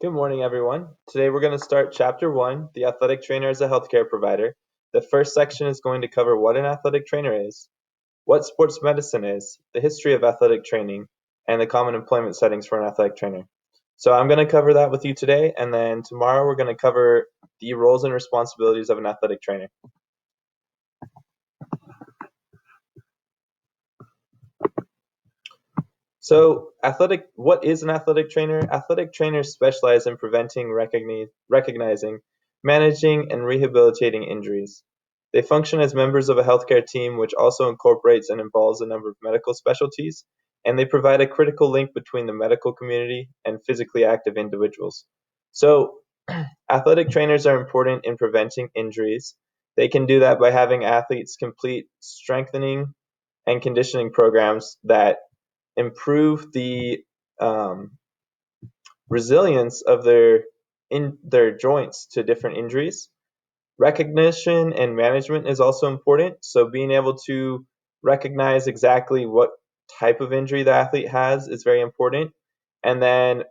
Good morning, everyone. Today we're going to start Chapter 1, The Athletic Trainer as a Healthcare Provider. The first section is going to cover what an athletic trainer is, what sports medicine is, the history of athletic training, and the common employment settings for an athletic trainer. So I'm going to cover that with you today, and then tomorrow we're going to cover the roles and responsibilities of an athletic trainer. So, what is an athletic trainer? Athletic trainers specialize in preventing, recognizing, managing, and rehabilitating injuries. They function as members of a healthcare team, which also incorporates and involves a number of medical specialties, and they provide a critical link between the medical community and physically active individuals. So, athletic trainers are important in preventing injuries. They can do that by having athletes complete strengthening and conditioning programs that improve the um, resilience of their joints to different injuries. Recognition and management is also important. So being able to recognize exactly what type of injury the athlete has is very important. And then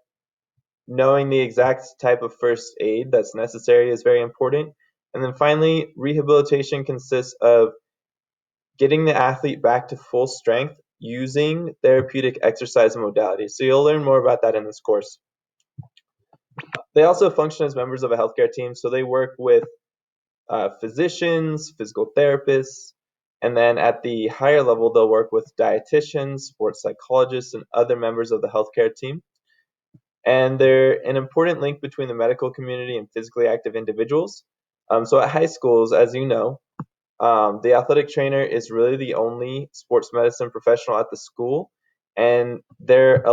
knowing the exact type of first aid that's necessary is very important. And then finally, rehabilitation consists of getting the athlete back to full strength using therapeutic exercise modalities. So you'll learn more about that in this course. They also function as members of a healthcare team, so they work with physicians, physical therapists, and then at the higher level, they'll work with dietitians, sports psychologists, and other members of the healthcare team. And they're an important link between the medical community and physically active individuals. So at high schools, as you know, the athletic trainer is really the only sports medicine professional at the school, and they're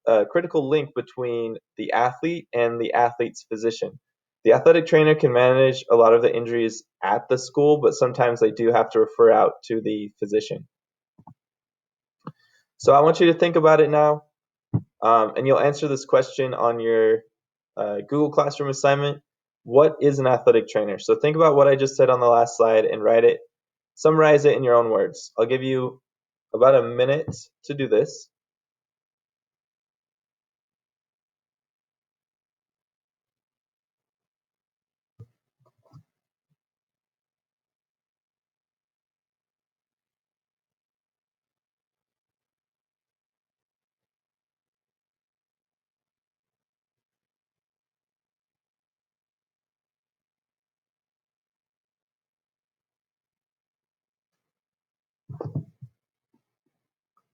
a critical link between the athlete and the athlete's physician. The athletic trainer can manage a lot of the injuries at the school, but sometimes they do have to refer out to the physician. So I want you to think about it now, and you'll answer this question on your Google Classroom assignment. What is an athletic trainer? So think about what I just said on the last slide and summarize it in your own words. I'll give you about a minute to do this.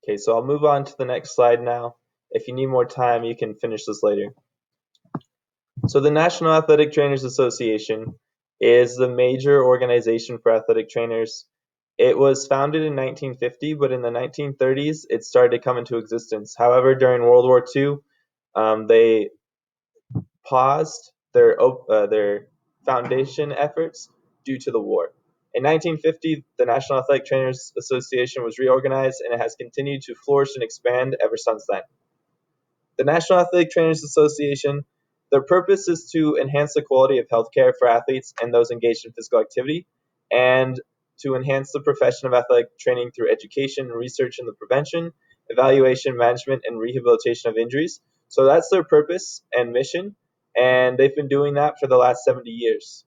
Okay, so I'll move on to the next slide now. If you need more time, you can finish this later. So the National Athletic Trainers Association is the major organization for athletic trainers. It was founded in 1950, but in the 1930s, it started to come into existence. However, during World War II, they paused their foundation efforts due to the war. In 1950, the National Athletic Trainers Association was reorganized, and it has continued to flourish and expand ever since then. The National Athletic Trainers Association, their purpose is to enhance the quality of healthcare for athletes and those engaged in physical activity, and to enhance the profession of athletic training through education and research in the prevention, evaluation, management, and rehabilitation of injuries. So that's their purpose and mission, and they've been doing that for the last 70 years.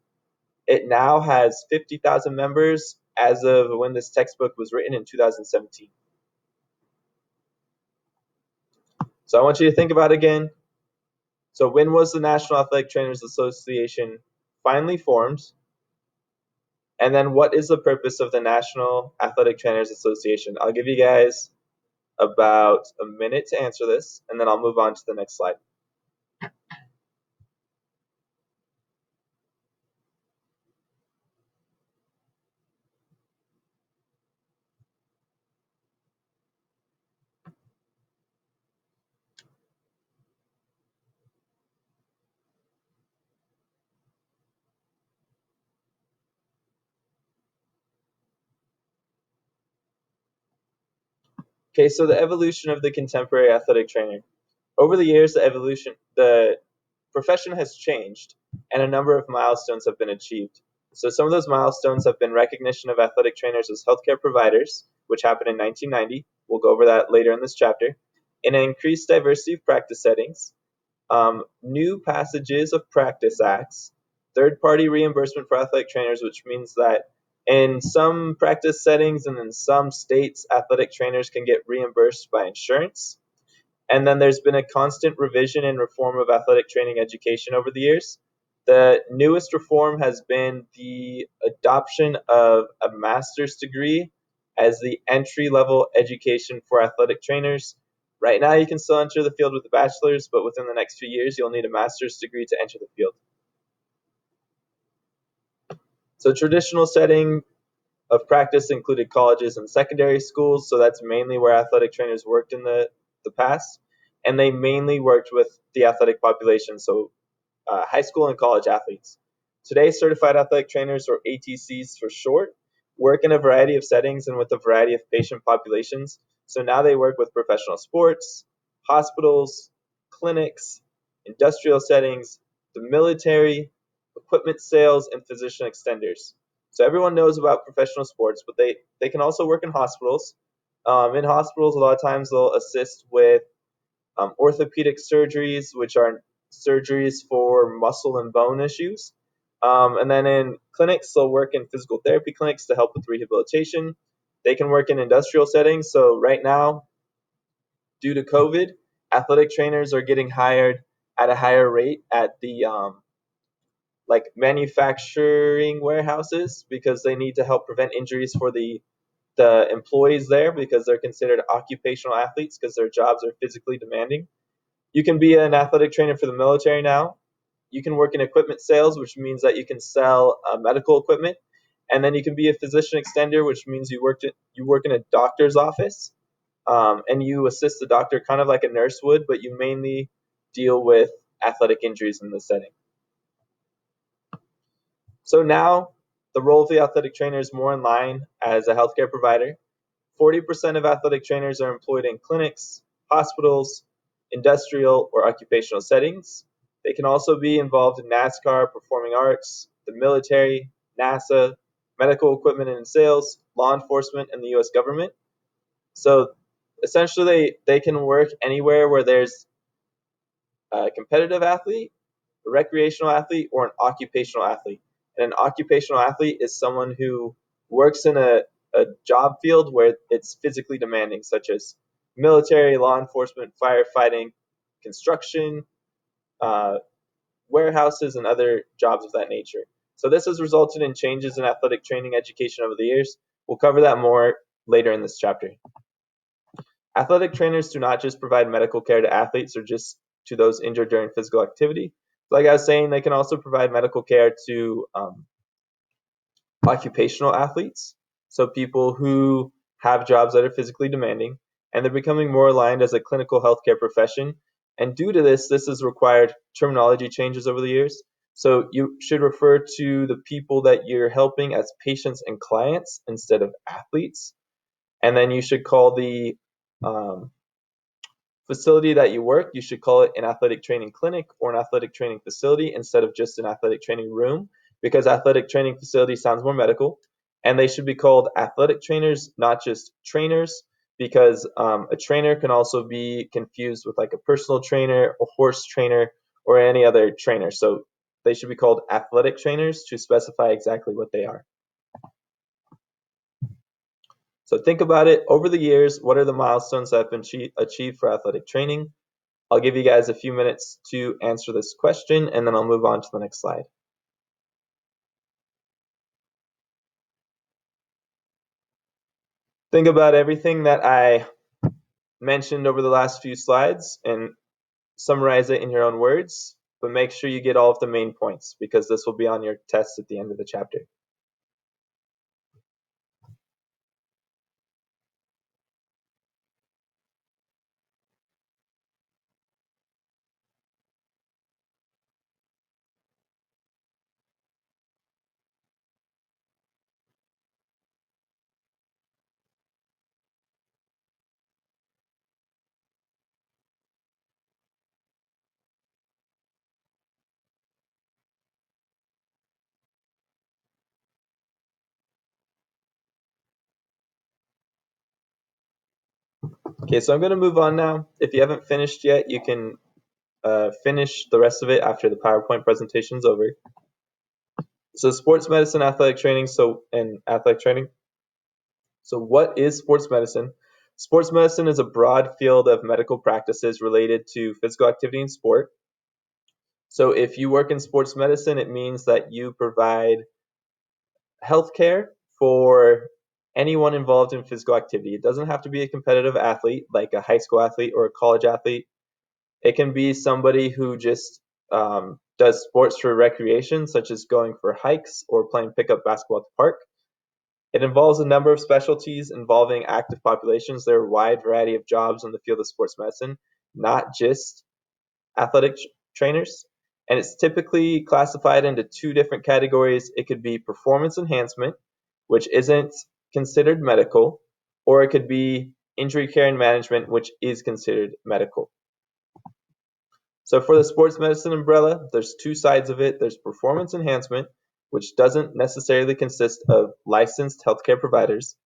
It now has 50,000 members as of when this textbook was written in 2017. So I want you to think about it again. So when was the National Athletic Trainers Association finally formed? And then what is the purpose of the National Athletic Trainers Association? I'll give you guys about a minute to answer this, and then I'll move on to the next slide. Okay, so the evolution of the contemporary athletic trainer. Over the years, the profession has changed, and a number of milestones have been achieved. So some of those milestones have been recognition of athletic trainers as healthcare providers, which happened in 1990. We'll go over that later in this chapter. An increased diversity of practice settings, New passages of practice acts, third-party reimbursement for athletic trainers, which means that in some practice settings and in some states, athletic trainers can get reimbursed by insurance. And then there's been a constant revision and reform of athletic training education over the years. The newest reform has been the adoption of a master's degree as the entry level education for athletic trainers. Right now, you can still enter the field with a bachelor's, but within the next few years, you'll need a master's degree to enter the field. So, traditional setting of practice included colleges and secondary schools, so that's mainly where athletic trainers worked in the past. And they mainly worked with the athletic population, so high school and college athletes. Today, certified athletic trainers, or ATCs for short, work in a variety of settings and with a variety of patient populations. So now they work with professional sports, hospitals, clinics, industrial settings, the military, equipment sales, and physician extenders. So everyone knows about professional sports, but they can also work in hospitals. In hospitals, a lot of times they'll assist with orthopedic surgeries, which are surgeries for muscle and bone issues. And then in clinics, they'll work in physical therapy clinics to help with rehabilitation. They can work in industrial settings. So right now, due to COVID, athletic trainers are getting hired at a higher rate at the like manufacturing warehouses because they need to help prevent injuries for the employees there because they're considered occupational athletes because their jobs are physically demanding. You can be an athletic trainer for the military now. You can work in equipment sales, which means that you can sell medical equipment, and then you can be a physician extender, which means you work in a doctor's office, and you assist the doctor kind of like a nurse would, but you mainly deal with athletic injuries in this setting. So now the role of the athletic trainer is more in line as a healthcare provider. 40% of athletic trainers are employed in clinics, hospitals, industrial, or occupational settings. They can also be involved in NASCAR, performing arts, the military, NASA, medical equipment and sales, law enforcement, and the US government. So essentially, they can work anywhere where there's a competitive athlete, a recreational athlete, or an occupational athlete. And an occupational athlete is someone who works in a job field where it's physically demanding, such as military, law enforcement, firefighting, construction, uh, warehouses, and other jobs of that nature. So this has resulted in changes in athletic training education over the years. We'll cover that more later in this chapter. Athletic trainers do not just provide medical care to athletes or just to those injured during physical activity. Like I was saying, they can also provide medical care to occupational athletes, so people who have jobs that are physically demanding, and they're becoming more aligned as a clinical healthcare profession. And due to this, this has required terminology changes over the years. So you should refer to the people that you're helping as patients and clients instead of athletes. And then you should call the um, facility that you work, you should call it an athletic training clinic or an athletic training facility instead of just an athletic training room, because athletic training facility sounds more medical. And they should be called athletic trainers, not just trainers, because a trainer can also be confused with like a personal trainer, a horse trainer, or any other trainer. So they should be called athletic trainers to specify exactly what they are. So think about it. Over the years, what are the milestones that have been achieved for athletic training? I'll give you guys a few minutes to answer this question, and then I'll move on to the next slide. Think about everything that I mentioned over the last few slides and summarize it in your own words, but make sure you get all of the main points because this will be on your test at the end of the chapter. Okay, so I'm going to move on now. If you haven't finished yet, you can finish the rest of it after the PowerPoint presentation is over. So sports medicine, athletic training, and athletic training. So what is sports medicine? Sports medicine is a broad field of medical practices related to physical activity and sport. So if you work in sports medicine, it means that you provide healthcare for anyone involved in physical activity. It doesn't have to be a competitive athlete, like a high school athlete or a college athlete. It can be somebody who just does sports for recreation, such as going for hikes or playing pickup basketball at the park. It involves a number of specialties involving active populations. There are a wide variety of jobs in the field of sports medicine, not just athletic trainers. And it's typically classified into two different categories. It could be performance enhancement, which isn't considered medical, or it could be injury care and management, which is considered medical. So for the sports medicine umbrella, there's two sides of it. There's performance enhancement, which doesn't necessarily consist of licensed healthcare providers.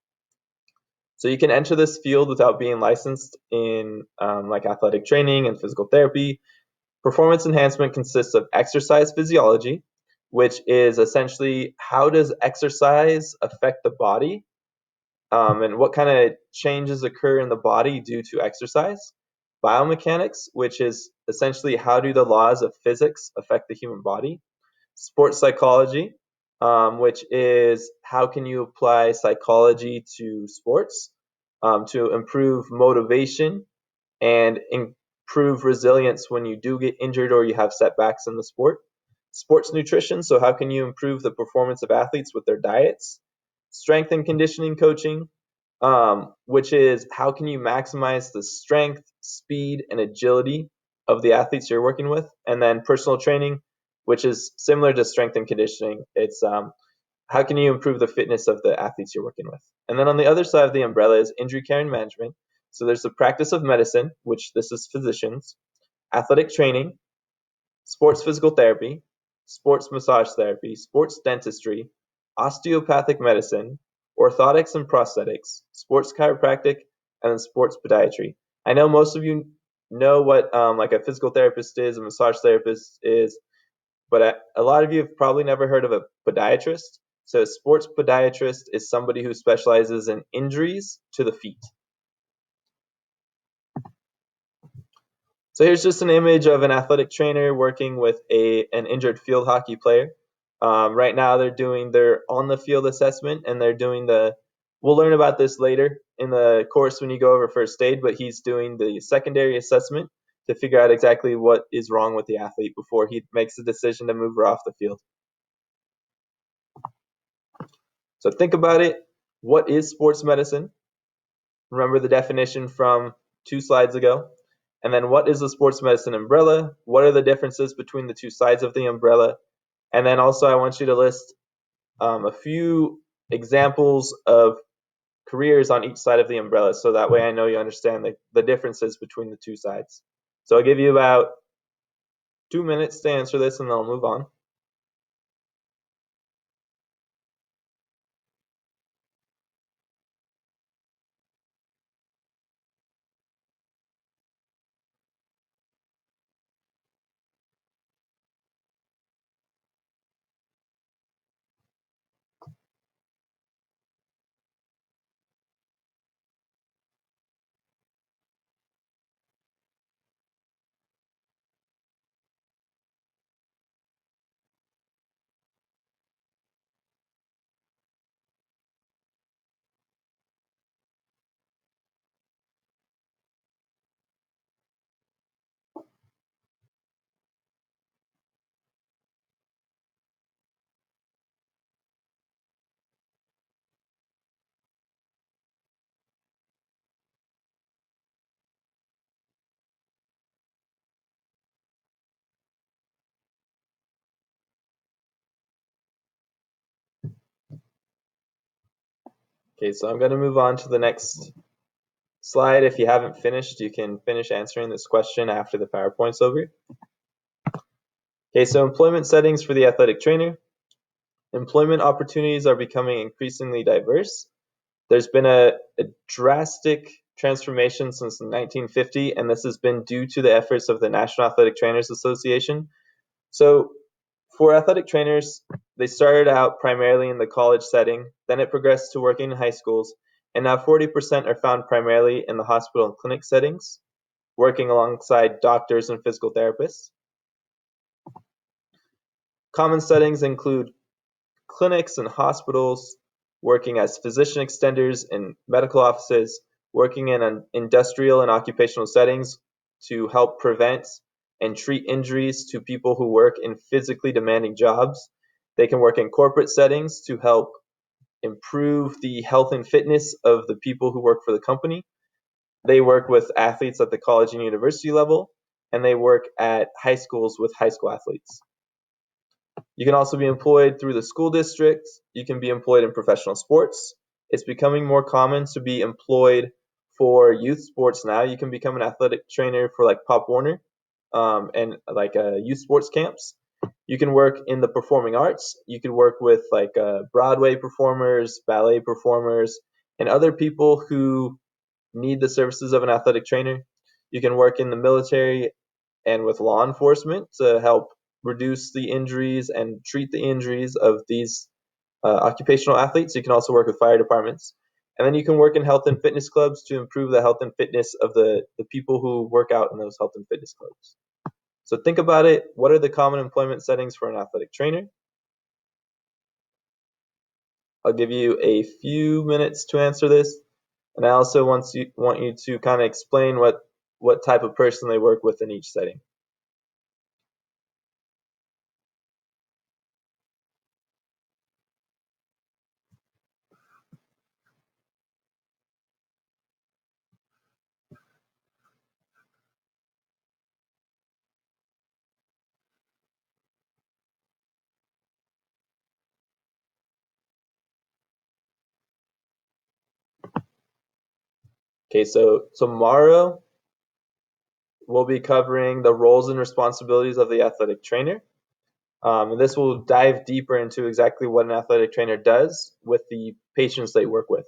So you can enter this field without being licensed in like athletic training and physical therapy. Performance enhancement consists of exercise physiology, which is essentially how does exercise affect the body, and what kind of changes occur in the body due to exercise. Biomechanics, which is essentially how do the laws of physics affect the human body. Sports psychology, which is how can you apply psychology to sports to improve motivation and improve resilience when you do get injured or you have setbacks in the sport. Sports nutrition, so how can you improve the performance of athletes with their diets. Strength and conditioning coaching, which is how can you maximize the strength, speed, and agility of the athletes you're working with. And then personal training, which is similar to strength and conditioning. It's how can you improve the fitness of the athletes you're working with. And then on the other side of the umbrella is injury care and management. So there's the practice of medicine, which this is physicians, athletic training, sports physical therapy, sports massage therapy, sports dentistry, osteopathic medicine, orthotics and prosthetics, sports chiropractic, and then sports podiatry. I know most of you know what like a physical therapist is, a massage therapist is, but a lot of you have probably never heard of a podiatrist. So a sports podiatrist is somebody who specializes in injuries to the feet. So here's just an image of an athletic trainer working with an injured field hockey player. Right now they're doing their on-the-field assessment, and they're doing we'll learn about this later in the course when you go over first aid, but he's doing the secondary assessment to figure out exactly what is wrong with the athlete before he makes the decision to move her off the field. So think about it. What is sports medicine? Remember the definition from 2 slides ago. And then what is the sports medicine umbrella? What are the differences between the two sides of the umbrella? And then also I want you to list a few examples of careers on each side of the umbrella, so that way I know you understand the differences between the two sides. So I'll give you about 2 minutes to answer this, and then I'll move on. Okay, so I'm going to move on to the next slide. If you haven't finished, you can finish answering this question after the PowerPoint's over. Okay, so employment settings for the athletic trainer. Employment opportunities are becoming increasingly diverse. There's been a drastic transformation since 1950, and this has been due to the efforts of the National Athletic Trainers Association. So, for athletic trainers, they started out primarily in the college setting, then it progressed to working in high schools, and now 40% are found primarily in the hospital and clinic settings, working alongside doctors and physical therapists. Common settings include clinics and hospitals, working as physician extenders in medical offices, working in industrial and occupational settings to help prevent and treat injuries to people who work in physically demanding jobs. They can work in corporate settings to help improve the health and fitness of the people who work for the company. They work with athletes at the college and university level, and they work at high schools with high school athletes. You can also be employed through the school district. You can be employed in professional sports. It's becoming more common to be employed for youth sports now. You can become an athletic trainer for like Pop Warner and like youth sports camps. You can work in the performing arts. You can work with like Broadway performers, ballet performers, and other people who need the services of an athletic trainer. You can work in the military and with law enforcement to help reduce the injuries and treat the injuries of these occupational athletes. You can also work with fire departments. And then you can work in health and fitness clubs to improve the health and fitness of the people who work out in those health and fitness clubs. So think about it. What are the common employment settings for an athletic trainer? I'll give you a few minutes to answer this. And I also want you to kind of explain what type of person they work with in each setting. Okay, so tomorrow we'll be covering the roles and responsibilities of the athletic trainer. And this will dive deeper into exactly what an athletic trainer does with the patients they work with.